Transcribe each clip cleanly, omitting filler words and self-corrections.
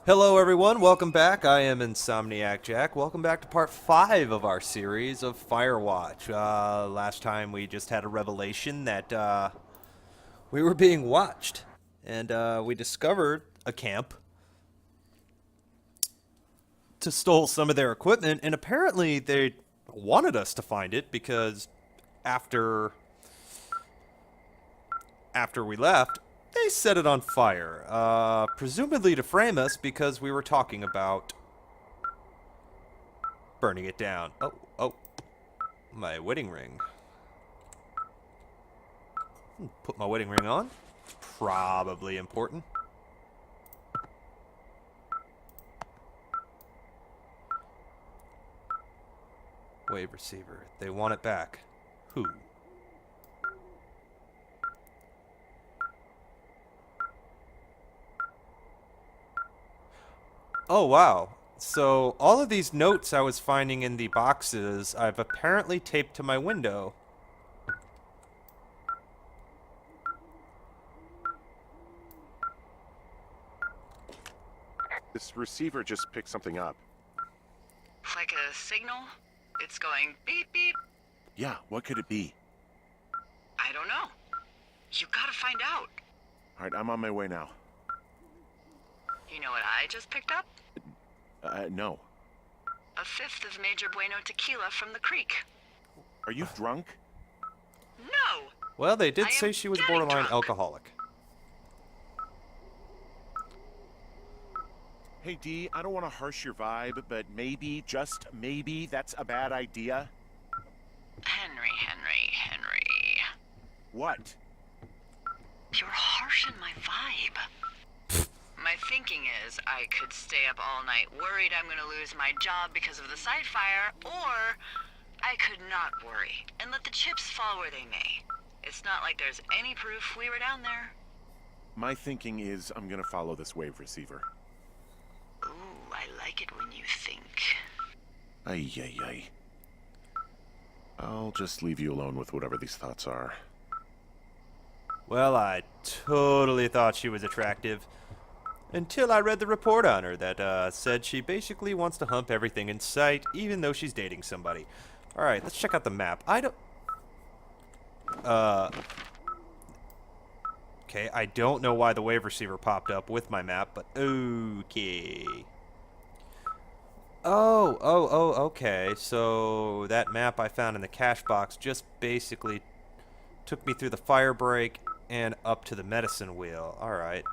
Hello everyone, welcome back. I am Insomniac Jack. Welcome back to part 5 of our series of FireWatch. Last time we just had a revelation that we were being watched. And we discovered a camp to stole some of their equipment, and apparently they wanted us to find it because after after we left, they set it on fire. Presumably to frame us because we were talking about burning it down. Oh, my wedding ring. Put my wedding ring on. Probably important. Wave receiver. They want it back. Who? Oh, wow. So all of these notes I was finding in the boxes, I've apparently taped to my window. This receiver just picked something up. Like a signal? It's going beep beep. Yeah, what could it be? I don't know. You gotta find out. All right, I'm on my way now. You know what I just picked up? No. A fifth of Major Bueno tequila from the creek. Are you drunk? No! Well, they I did am say she was getting borderline drunk. alcoholic. Hey, D, I don't want to harsh your vibe, but maybe, just maybe, that's a bad idea. Henry. What? You're harshing my vibe. My thinking is I could stay up all night worried I'm gonna lose my job because of the site fire, or I could not worry and let the chips fall where they may. It's not like there's any proof we were down there. My thinking is I'm gonna follow this wave receiver. Ooh, I like it when you think. Ay. I'll just leave you alone with whatever these thoughts are. Well, I totally thought she was attractive. Until I read the report on her that said she basically wants to hump everything in sight, even though she's dating somebody. Alright, let's check out the map. Okay, I don't know why the wave receiver popped up with my map, but okay. Okay. So that map I found in the cache box just basically took me through the fire break and up to the medicine wheel. Alright.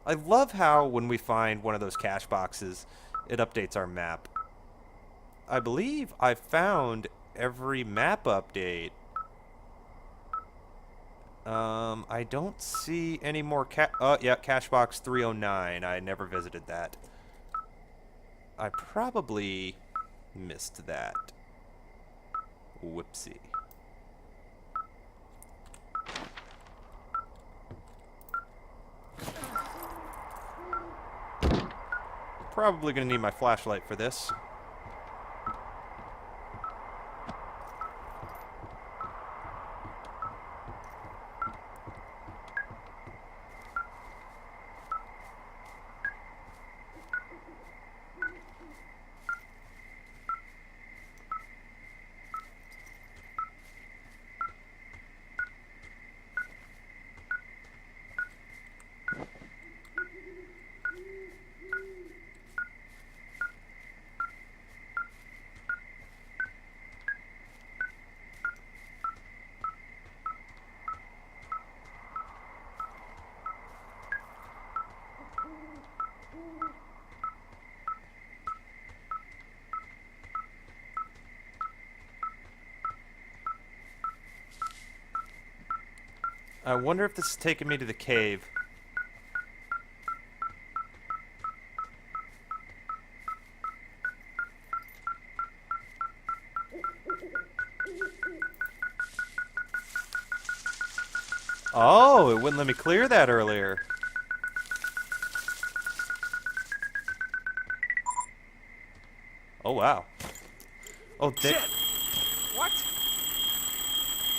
I love how when we find one of those cache boxes, it updates our map. I believe I found every map update. I don't see any more yeah, cache box 309. I never visited that. I probably missed that. Whoopsie. Probably gonna need my flashlight for this. I wonder if this is taking me to the cave. Oh, it wouldn't let me clear that earlier. Oh, wow. Oh, Shit! What?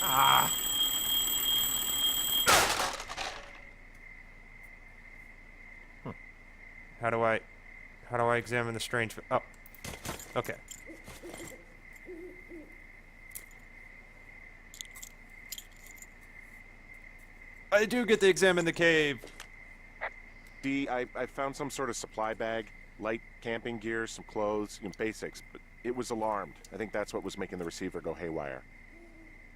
Ah! How do I... How do I examine the strange... Oh. Okay. I do get to examine the cave. D, I found some sort of supply bag, light camping gear, some clothes, basics, but it was alarmed. I think that's what was making the receiver go haywire.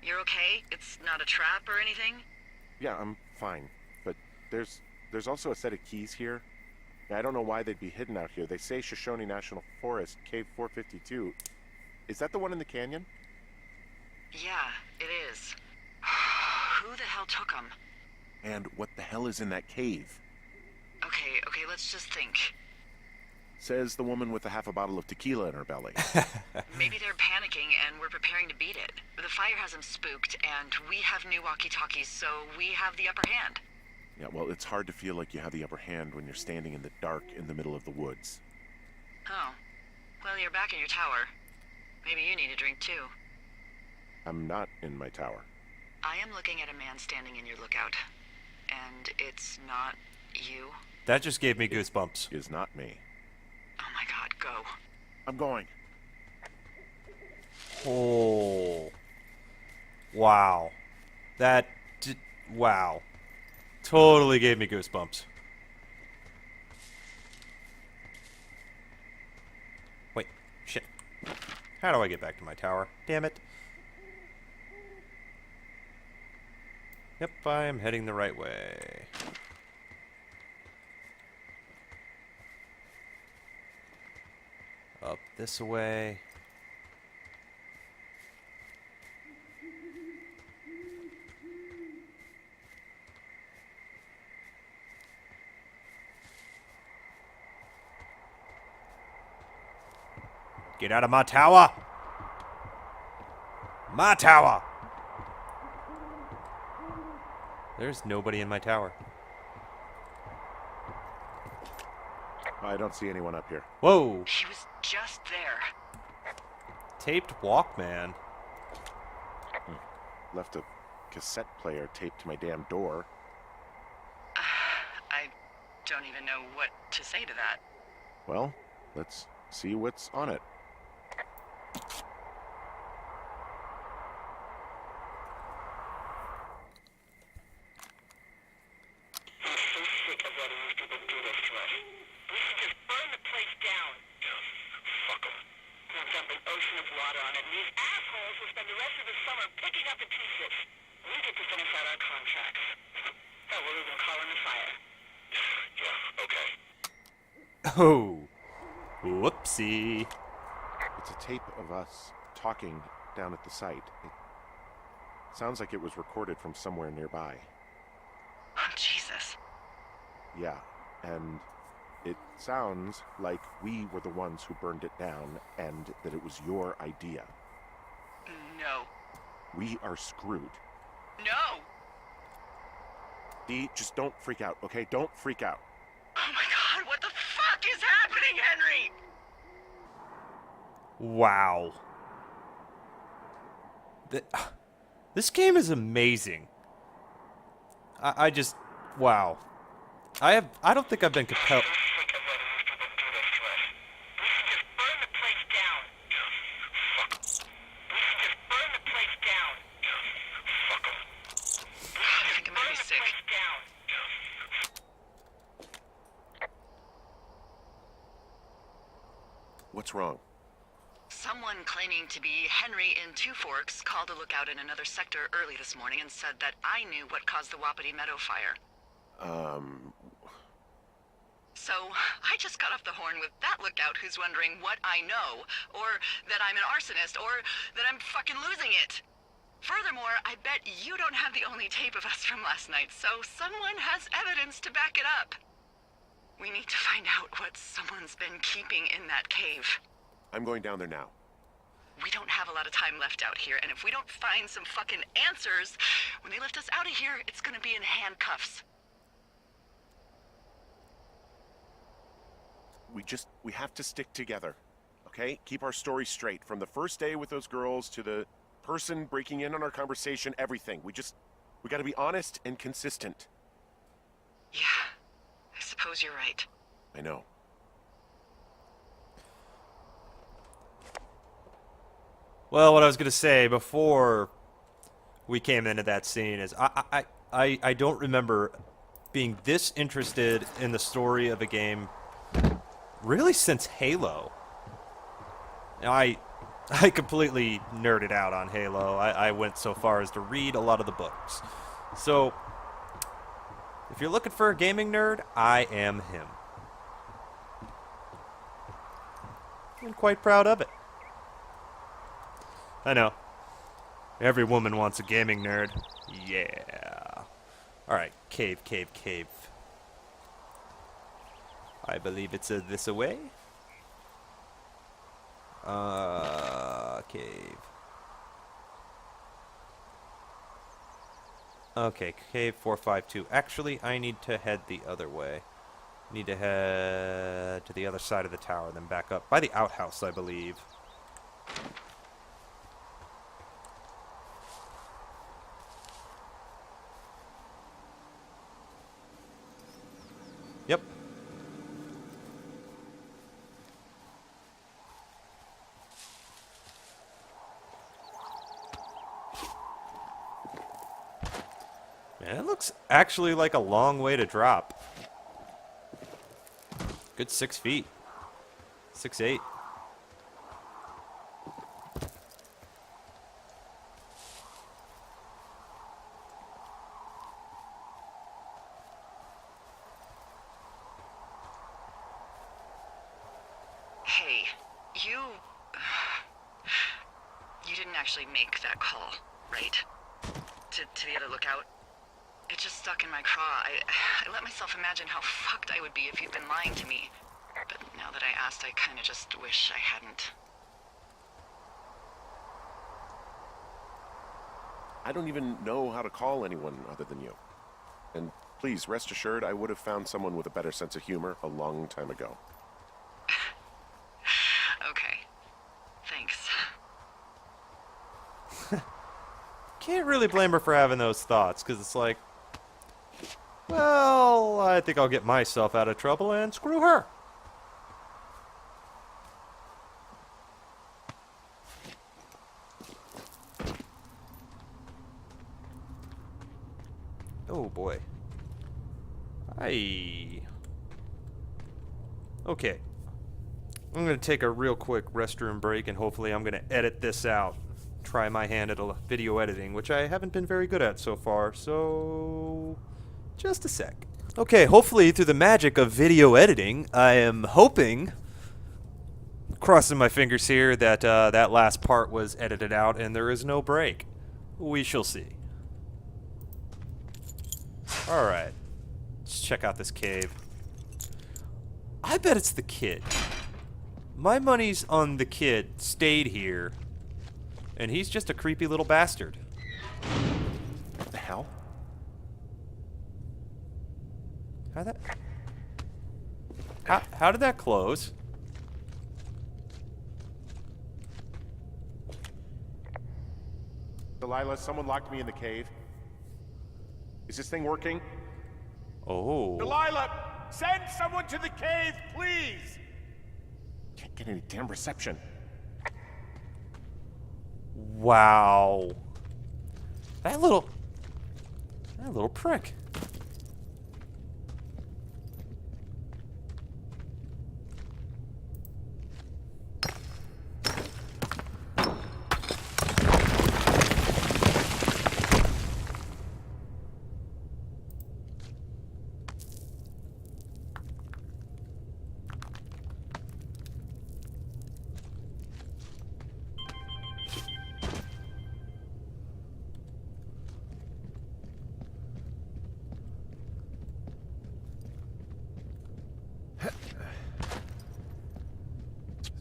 You're okay? It's not a trap or anything? Yeah, I'm fine, but there's also a set of keys here. I don't know why they'd be hidden out here. They say Shoshone National Forest, Cave 452. Is that the one in the canyon? Yeah, it is. Who the hell took them? And what the hell is in that cave? Okay, let's just think. Says the woman with a half a bottle of tequila in her belly. Maybe they're panicking and we're preparing to beat it. The fire has them spooked, and we have new walkie-talkies, so we have the upper hand. Yeah, well, it's hard to feel like you have the upper hand when you're standing in the dark in the middle of the woods. Oh. Well, you're back in your tower. Maybe you need a drink, too. I'm not in my tower. I am looking at a man standing in your lookout. And it's not you. That just gave me goosebumps. Is not me. Oh my god, go. I'm going. Oh. Wow. Wow. Totally gave me goosebumps. Wait. Shit. How do I get back to my tower? Damn it. Yep, I am heading the right way. Up this way. Get out of my tower! My tower! There's nobody in my tower. I don't see anyone up here. Whoa! He was just there. Taped Walkman. Left a cassette player taped to my damn door. I don't even know what to say to that. Well, let's see what's on it. Oh. Whoopsie. It's a tape of us talking down at the site. It sounds like it was recorded from somewhere nearby. Oh, Jesus. Yeah, and it sounds like we were the ones who burned it down and that it was your idea. No. We are screwed. No! Dee, just don't freak out, okay? Don't freak out. Oh my god, what the fuck is happening, Henry? Wow. This game is amazing. I just... Wow. I don't think I've been compelled... What's wrong? Someone claiming to be Henry in Two Forks called a lookout in another sector early this morning and said that I knew what caused the Wapiti Meadow fire. So, I just got off the horn with that lookout who's wondering what I know, or that I'm an arsonist, or that I'm fucking losing it. Furthermore, I bet you don't have the only tape of us from last night, so someone has evidence to back it up. We need to find out what someone's been keeping in that cave. I'm going down there now. We don't have a lot of time left out here, and if we don't find some fucking answers, when they lift us out of here, it's gonna be in handcuffs. We have to stick together, okay? Keep our story straight. From the first day with those girls to the person breaking in on our conversation, everything. We gotta be honest and consistent. Yeah, I suppose you're right. I know. Well, what I was gonna say before we came into that scene is I don't remember being this interested in the story of a game really since Halo. Now, I completely nerded out on Halo. I went so far as to read a lot of the books. So, if you're looking for a gaming nerd, I am him. I'm quite proud of it. I know. Every woman wants a gaming nerd. Yeah. Alright, cave, cave, cave. I believe it's this away. Cave. Okay, cave 452. Actually, I need to head the other way. Need to head to the other side of the tower, then back up. By the outhouse, I believe. Yep. Man, it looks actually like a long way to drop. Good 6 feet. 6'8". Hey, you didn't actually make that call, right? To the other lookout? It just stuck in my craw. I let myself imagine how fucked I would be if you'd been lying to me. But now that I asked, I kinda just wish I hadn't. I don't even know how to call anyone other than you. And please, rest assured, I would have found someone with a better sense of humor a long time ago. Okay. Thanks. Can't really blame her for having those thoughts, because it's like, well, I think I'll get myself out of trouble and screw her. Oh boy. Okay. I'm going to take a real quick restroom break, and hopefully I'm going to edit this out. Try my hand at video editing, which I haven't been very good at so far, so just a sec. Okay, hopefully through the magic of video editing, I am hoping, crossing my fingers here, that that last part was edited out and there is no break. We shall see. Alright, let's check out this cave. I bet it's the kid. My money's on the kid stayed here. And he's just a creepy little bastard. What the hell? How did that close? Delilah, someone locked me in the cave. Is this thing working? Oh. Delilah! Send someone to the cave, please! Can't get any damn reception. Wow. That little prick.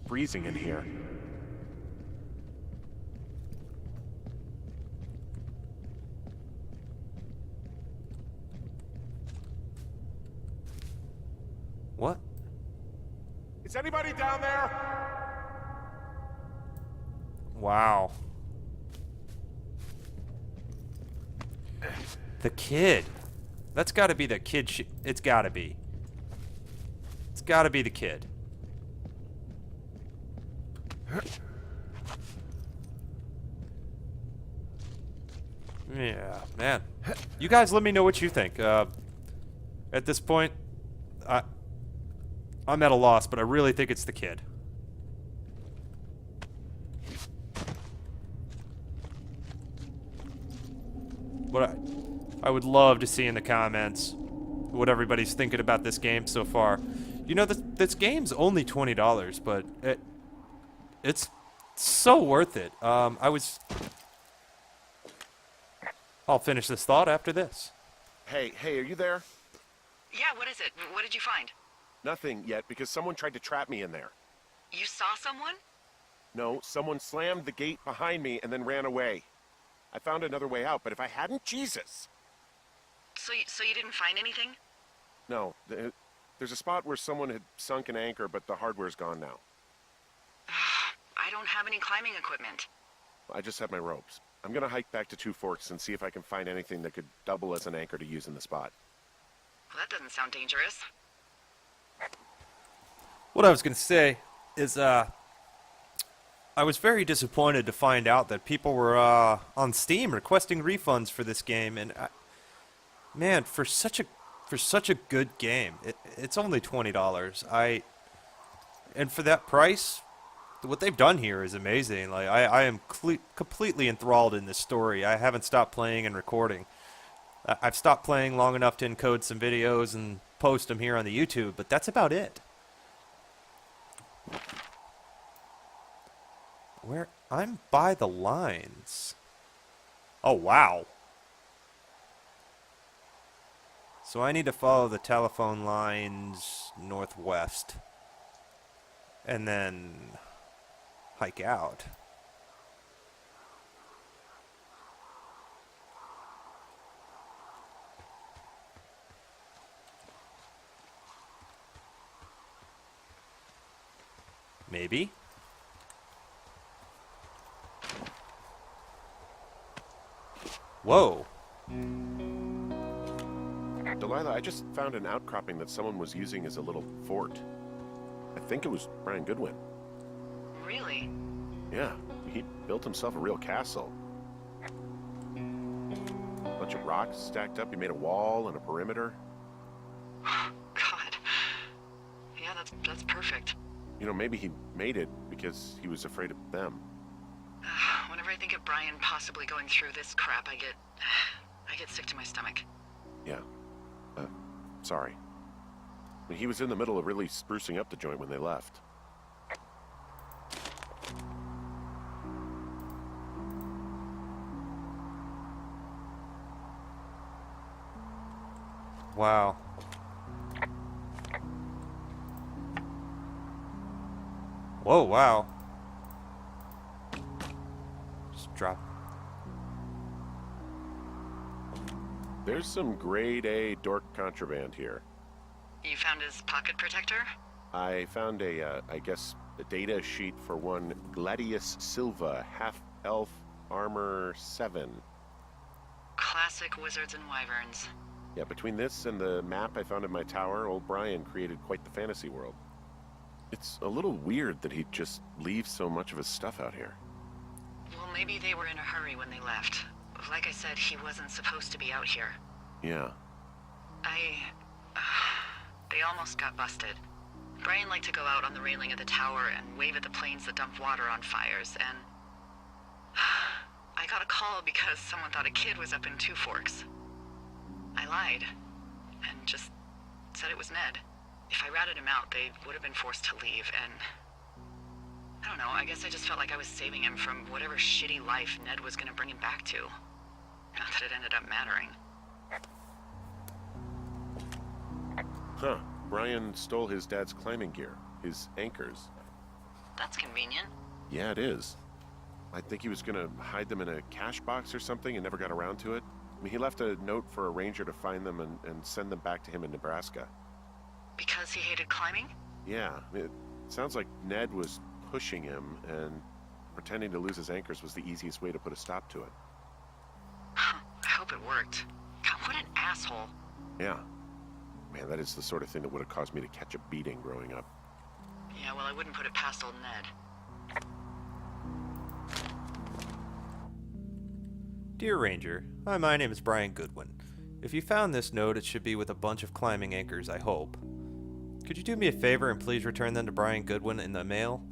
Freezing in here. What? Is anybody down there? Wow. The kid. That's got to be the kid. It's got to be. It's got to be the kid. Yeah, man. You guys let me know what you think. At this point, I'm at a loss, but I really think it's the kid. What I would love to see in the comments what everybody's thinking about this game so far. You know, this game's only $20, but it's so worth it. I'll finish this thought after this. Hey, are you there? Yeah, what is it? What did you find? Nothing yet, because someone tried to trap me in there. You saw someone? No, someone slammed the gate behind me and then ran away. I found another way out, but if I hadn't, Jesus! So you didn't find anything? No, there's a spot where someone had sunk an anchor, but the hardware's gone now. I don't have any climbing equipment. I just have my ropes. I'm gonna hike back to Two Forks and see if I can find anything that could double as an anchor to use in the spot. Well, that doesn't sound dangerous. What I was going to say is, I was very disappointed to find out that people were on Steam requesting refunds for this game, and man, for such a good game, it's only $20. And for that price, what they've done here is amazing. Like I am completely enthralled in this story. I haven't stopped playing and recording. I've stopped playing long enough to encode some videos and post them here on the YouTube, but that's about it. Where I'm by the lines. Oh, wow. So I need to follow the telephone lines northwest and then hike out. Maybe. Whoa. Delilah, I just found an outcropping that someone was using as a little fort. I think it was Brian Goodwin. Really? Yeah, he built himself a real castle. Bunch of rocks stacked up. He made a wall and a perimeter. God. Yeah, that's perfect. You know, maybe he made it because he was afraid of them. Whenever I think of Brian possibly going through this crap, I get sick to my stomach. Yeah. Sorry. I mean, he was in the middle of really sprucing up the joint when they left. Wow. Whoa, wow. Just drop. There's some grade A dork contraband here. You found his pocket protector? I found I guess, a data sheet for one Gladius Silva, half-elf armor 7. Classic wizards and wyverns. Yeah, between this and the map I found in my tower, old Brian created quite the fantasy world. It's a little weird that he'd just leave so much of his stuff out here. Well, maybe they were in a hurry when they left. Like I said, he wasn't supposed to be out here. Yeah. They almost got busted. Brian liked to go out on the railing of the tower and wave at the planes that dumped water on fires, and I got a call because someone thought a kid was up in Two Forks. I lied, and just said it was Ned. If I ratted him out, they would have been forced to leave, and I don't know, I guess I just felt like I was saving him from whatever shitty life Ned was gonna bring him back to. Not that it ended up mattering. Huh. Brian stole his dad's climbing gear, his anchors. That's convenient. Yeah, it is. I think he was gonna hide them in a cash box or something and never got around to it. I mean, he left a note for a ranger to find them and send them back to him in Nebraska. Because he hated climbing? Yeah, it sounds like Ned was pushing him, and pretending to lose his anchors was the easiest way to put a stop to it. I hope it worked. God, what an asshole. Yeah. Man, that is the sort of thing that would have caused me to catch a beating growing up. Yeah, well, I wouldn't put it past old Ned. Dear Ranger, hi, my name is Brian Goodwin. If you found this note, it should be with a bunch of climbing anchors, I hope. Could you do me a favor and please return them to Brian Goodwin in the mail?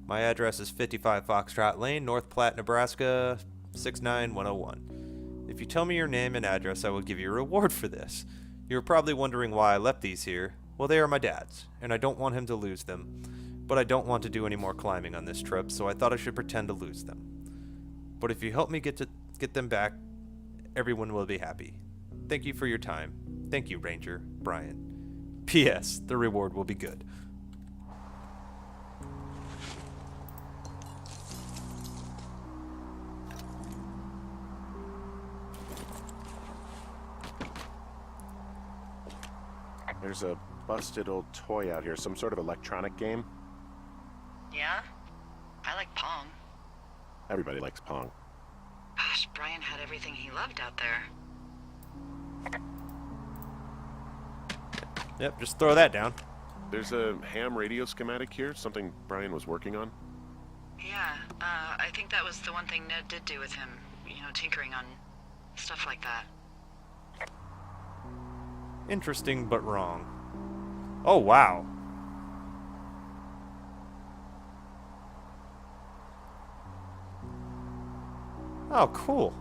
My address is 55 Foxtrot Lane, North Platte, Nebraska, 69101. If you tell me your name and address, I will give you a reward for this. You're probably wondering why I left these here. Well, they are my dad's, and I don't want him to lose them. But I don't want to do any more climbing on this trip, so I thought I should pretend to lose them. But if you help me get them back, everyone will be happy. Thank you for your time. Thank you, Ranger. Brian. P.S. The reward will be good. There's a busted old toy out here, some sort of electronic game. Yeah? I like Pong. Everybody likes Pong. Gosh, Brian had everything he loved out there. Yep, just throw that down. There's a ham radio schematic here, something Brian was working on. Yeah, I think that was the one thing Ned did do with him. You know, tinkering on stuff like that. Interesting, but wrong. Oh, wow. Oh, cool.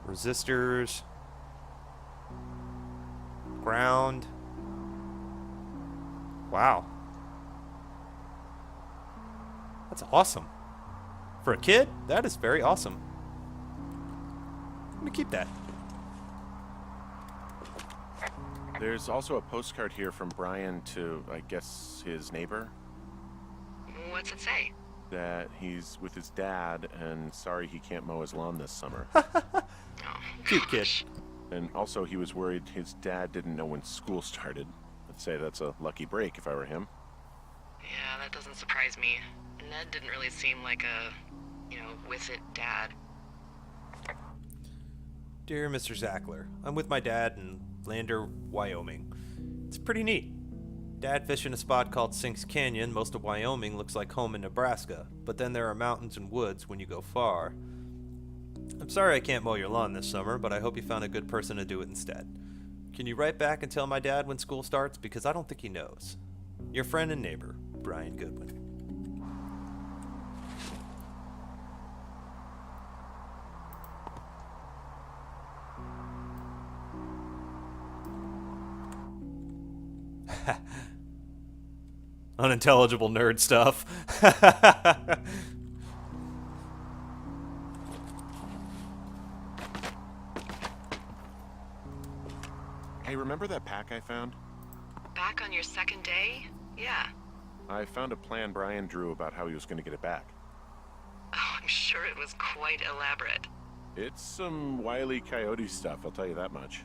Resistors. Ground. Wow. That's awesome. For a kid, that is very awesome. I'm gonna keep that. There's also a postcard here from Brian to, I guess, his neighbor. What's it say? That he's with his dad and sorry he can't mow his lawn this summer. Oh, Cute kid. gosh. And also he was worried his dad didn't know when school started. I'd say that's a lucky break if I were him. Yeah, that doesn't surprise me. Ned didn't really seem like a, you know, with it dad. Dear Mr. Zackler, I'm with my dad in Lander, Wyoming. It's pretty neat. Dad fished in a spot called Sinks Canyon. Most of Wyoming looks like home in Nebraska, but then there are mountains and woods when you go far. I'm sorry I can't mow your lawn this summer, but I hope you found a good person to do it instead. Can you write back and tell my dad when school starts? Because I don't think he knows. Your friend and neighbor, Brian Goodwin. Unintelligible nerd stuff. Hey, remember that pack I found? Back on your second day? Yeah. I found a plan Brian drew about how he was going to get it back. Oh, I'm sure it was quite elaborate. It's some Wile E. Coyote stuff, I'll tell you that much.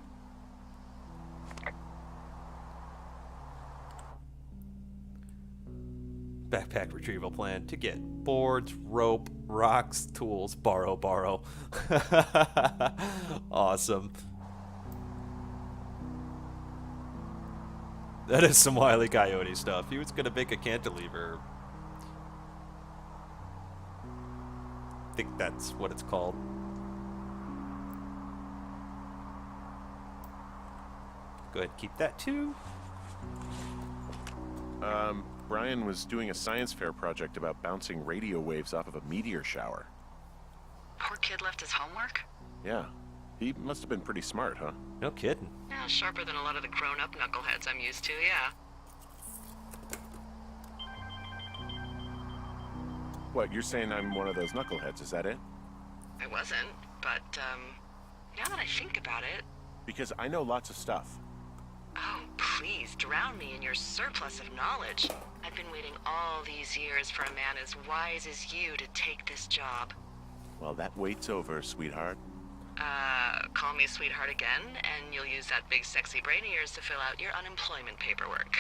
Backpack retrieval plan to get boards, rope, rocks, tools, borrow. Awesome. That is some Wile E. Coyote stuff. He was gonna make a cantilever. I think that's what it's called. Go ahead and keep that too. Brian was doing a science fair project about bouncing radio waves off of a meteor shower. Poor kid left his homework? Yeah. He must have been pretty smart, huh? No kidding. Yeah, sharper than a lot of the grown-up knuckleheads I'm used to, yeah. What, you're saying I'm one of those knuckleheads, is that it? I wasn't, but, now that I think about it... Because I know lots of stuff. Oh, please, drown me in your surplus of knowledge. I've been waiting all these years for a man as wise as you to take this job. Well, that wait's over, sweetheart. Call me sweetheart again, and you'll use that big sexy brain of yours to fill out your unemployment paperwork.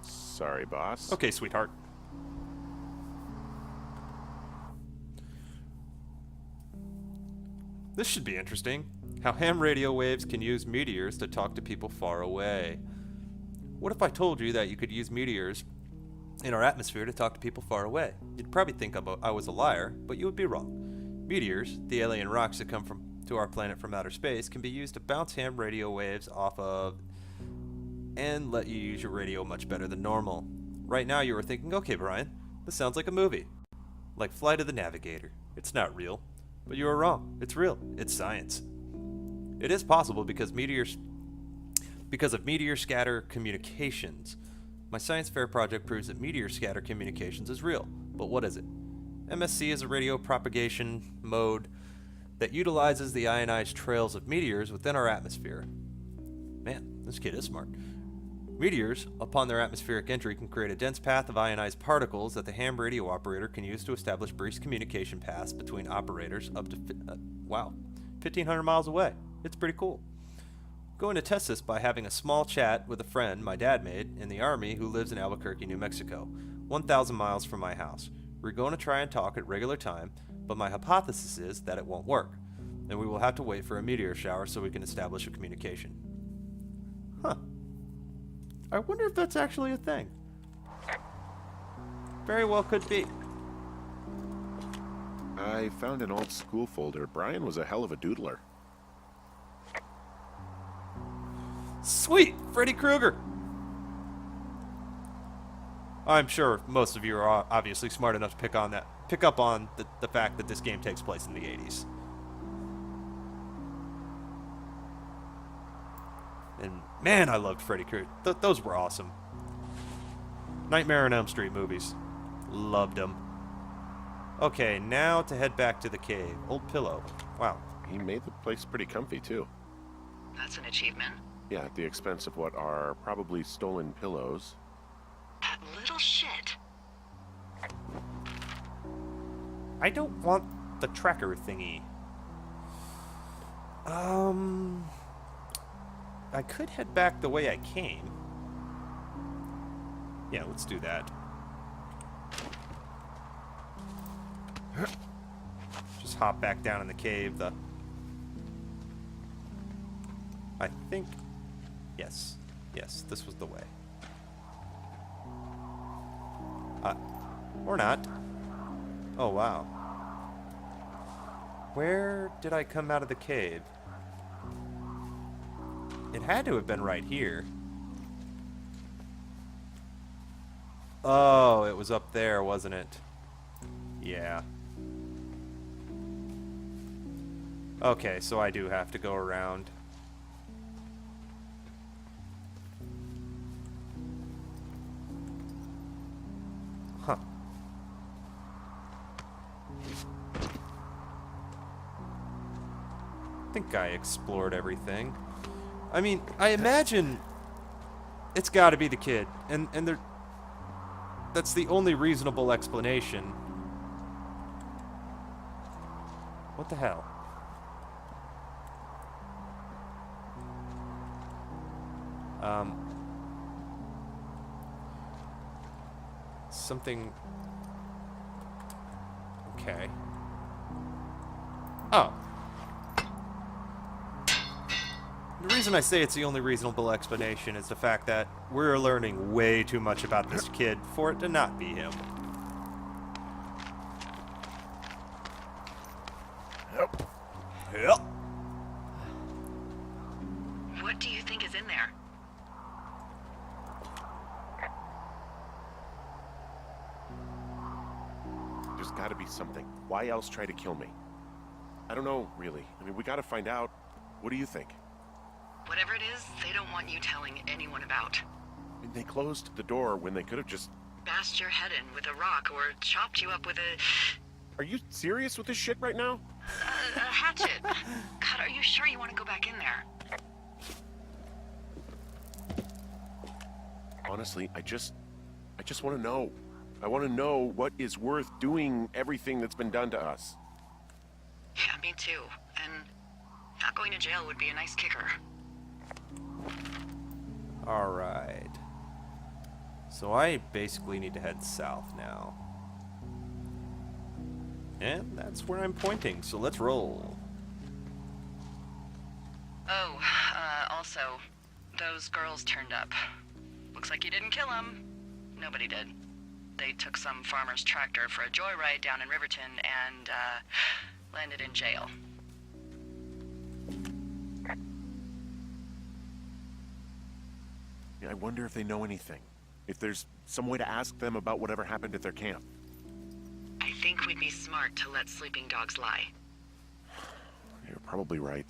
Sorry, boss. Okay, sweetheart. This should be interesting. How ham radio waves can use meteors to talk to people far away. What if I told you that you could use meteors in our atmosphere to talk to people far away. You'd probably think I was a liar, but you would be wrong. Meteors, the alien rocks that come to our planet from outer space, can be used to bounce ham radio waves off of and let you use your radio much better than normal. Right now you are thinking, okay, Brian, this sounds like a movie. Like Flight of the Navigator. It's not real. But you are wrong. It's real. It's science. It is possible because of meteor scatter communications. My science fair project proves that meteor scatter communications is real. But what is it? MSC is a radio propagation mode that utilizes the ionized trails of meteors within our atmosphere. Man, this kid is smart. Meteors, upon their atmospheric entry, can create a dense path of ionized particles that the ham radio operator can use to establish brief communication paths between operators up to 1,500 miles away. It's pretty cool. I'm going to test this by having a small chat with a friend my dad made in the Army who lives in Albuquerque, New Mexico, 1,000 miles from my house. We're going to try and talk at regular time, but my hypothesis is that it won't work, and we will have to wait for a meteor shower so we can establish a communication. Huh. I wonder if that's actually a thing. Very well could be. I found an old school folder. Brian was a hell of a doodler. Sweet! Freddy Krueger! I'm sure most of you are obviously smart enough to pick up on the fact that this game takes place in the 80s. And man, I loved Freddy Krueger. Those were awesome. Nightmare on Elm Street movies. Loved them. Okay, now to head back to the cave. Old pillow. Wow. He made the place pretty comfy, too. That's an achievement. Yeah, at the expense of what are probably stolen pillows. That little shit. I don't want the tracker thingy. I could head back the way I came. Yeah, let's do that. Just hop back down in the cave. I think... Yes. Yes, this was the way. Or not. Oh, wow. Where did I come out of the cave? It had to have been right here. Oh, it was up there, wasn't it? Yeah. Okay, so I do have to go around. Huh. I think I explored everything. I mean, I imagine it's got to be the kid, and that's the only reasonable explanation. What the hell? Something. Okay. Oh. The reason I say it's the only reasonable explanation is the fact that we're learning way too much about this kid for it to not be him. Yep. Yep. What do you think is in there? There's gotta be something. Why else try to kill me? I don't know, really. I mean, we gotta find out. What do you think? Whatever it is, they don't want you telling anyone about. I mean, they closed the door when they could have just... Bashed your head in with a rock or chopped you up with Are you serious with this shit right now? a hatchet. God, are you sure you want to go back in there? Honestly, I just want to know. I want to know what is worth doing everything that's been done to us. Yeah, me too. And not going to jail would be a nice kicker. Alright. So I basically need to head south now. And that's where I'm pointing, so let's roll. Oh, also, those girls turned up. Looks like you didn't kill them. Nobody did. they took some farmer's tractor for a joyride down in Riverton and, landed in jail. I wonder if they know anything. If there's some way to ask them about whatever happened at their camp. I think we'd be smart to let sleeping dogs lie. You're probably right.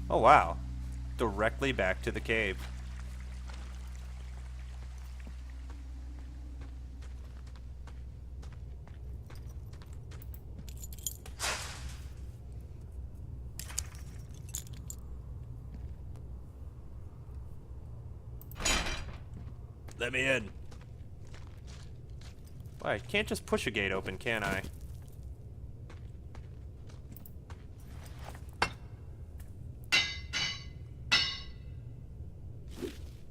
Oh, wow. Directly back to the cave. Let me in. Well, I can't just push a gate open, can I?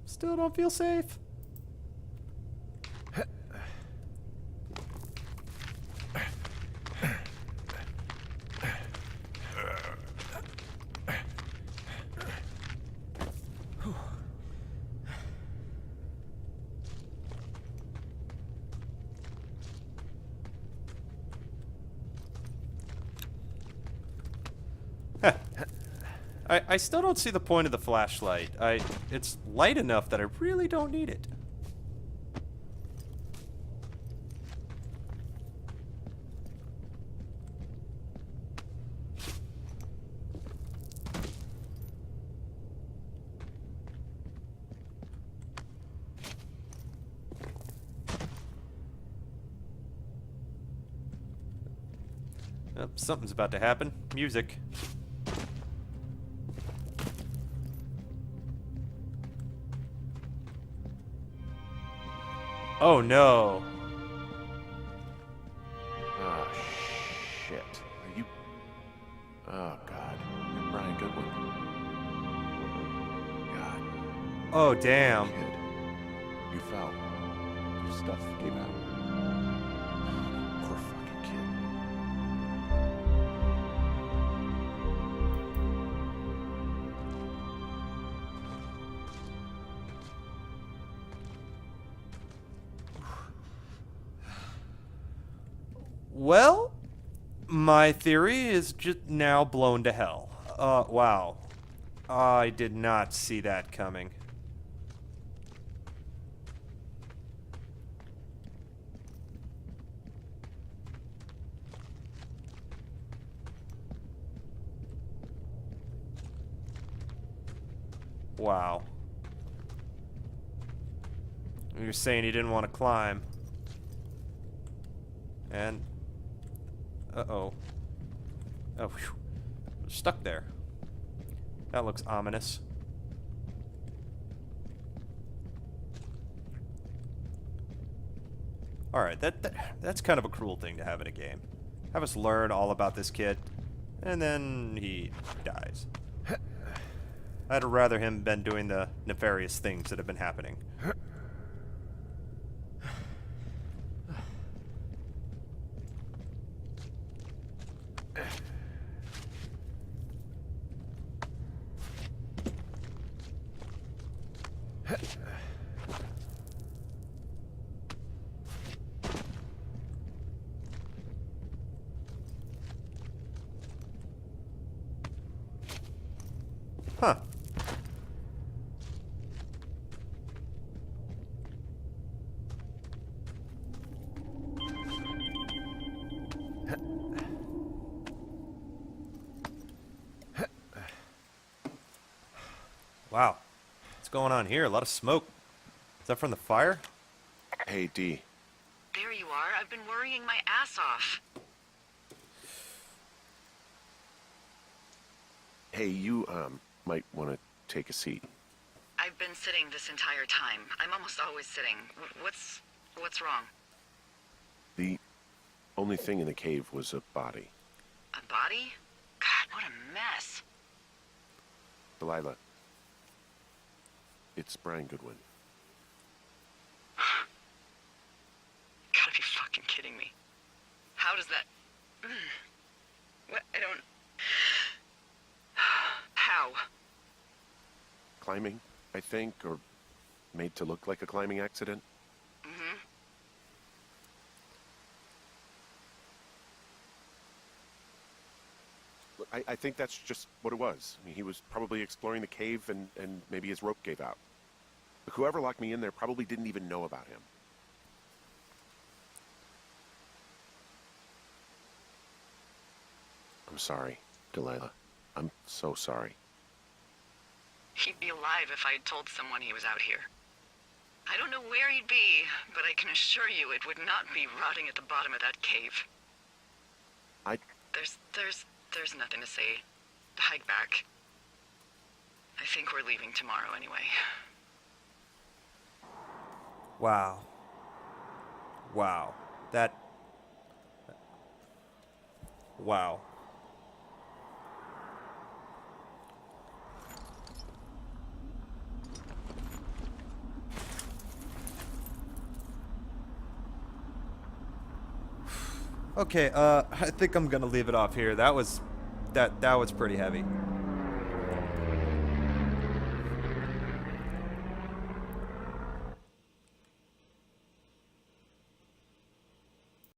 Still don't feel safe. I still don't see the point of the flashlight. It's light enough that I really don't need it. Oh, something's about to happen. Music. Oh no. Ah, shit. Are you... Oh, God. You're Brian Goodwin. God. Oh damn. Kid. You fell. Your stuff gave out. Poor fucking kid. Well, my theory is just now blown to hell. Wow. I did not see that coming. Wow. You're saying he didn't want to climb. And... Uh-oh. Oh, whew. Stuck there. That looks ominous. Alright, that's kind of a cruel thing to have in a game. Have us learn all about this kid, and then he dies. I'd rather him been doing the nefarious things that have been happening. Huh. Wow. What's going on here? A lot of smoke. Is that from the fire? Hey, D. There you are. I've been worrying my ass off. Hey, you, might want to take a seat. I've been sitting this entire time. I'm almost always sitting. What's wrong? The only thing in the cave was a body. A body? God, what a mess. Delilah. It's Brian Goodwin. Gotta be fucking kidding me. does that... What? I don't... How? Climbing, I think, or made to look like a climbing accident. Mm-hmm. Look, I think that's just what it was. I mean, he was probably exploring the cave and maybe his rope gave out. Look, whoever locked me in there probably didn't even know about him. I'm sorry, Delilah. I'm so sorry. He'd be alive if I had told someone he was out here. I don't know where he'd be, but I can assure you it would not be rotting at the bottom of that cave. There's nothing to say. Hike back. I think we're leaving tomorrow anyway. Wow. Wow. That... Wow. Okay, I think I'm gonna leave it off here. That was pretty heavy.